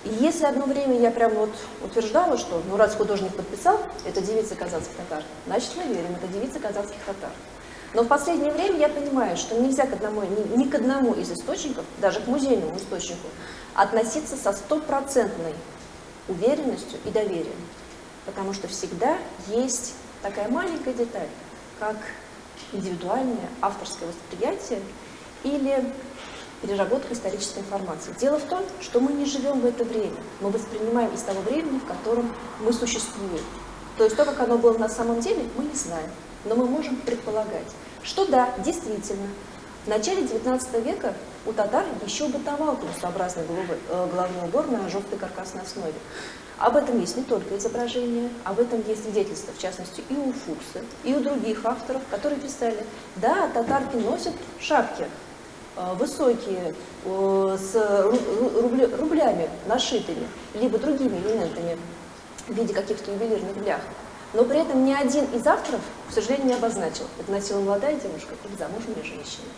И если одно время я прям вот утверждала, что ну раз художник подписал, это девица казахских татар, значит мы верим, это девица казахских татар. Но в последнее время я понимаю, что нельзя ни к одному из источников, даже к музейному источнику, относиться со стопроцентной уверенностью и доверием. Потому что всегда есть такая маленькая деталь, как индивидуальное авторское восприятие или переработка исторической информации. Дело в том, что мы не живем в это время. Мы воспринимаем из того времени, в котором мы существуем. То есть то, как оно было на самом деле, мы не знаем. Но мы можем предполагать, что да, действительно, в начале XIX века у татар еще бытовал конусообразный головной убор на желтой каркасной основе. Об этом есть не только изображения, об этом есть свидетельства, в частности, и у Фукса, и у других авторов, которые писали, да, татарки носят шапки высокие, с рублями нашитыми, либо другими элементами в виде каких-то ювелирных блях. Но при этом ни один из авторов, к сожалению, не обозначил, это носила молодая девушка или замужняя женщина.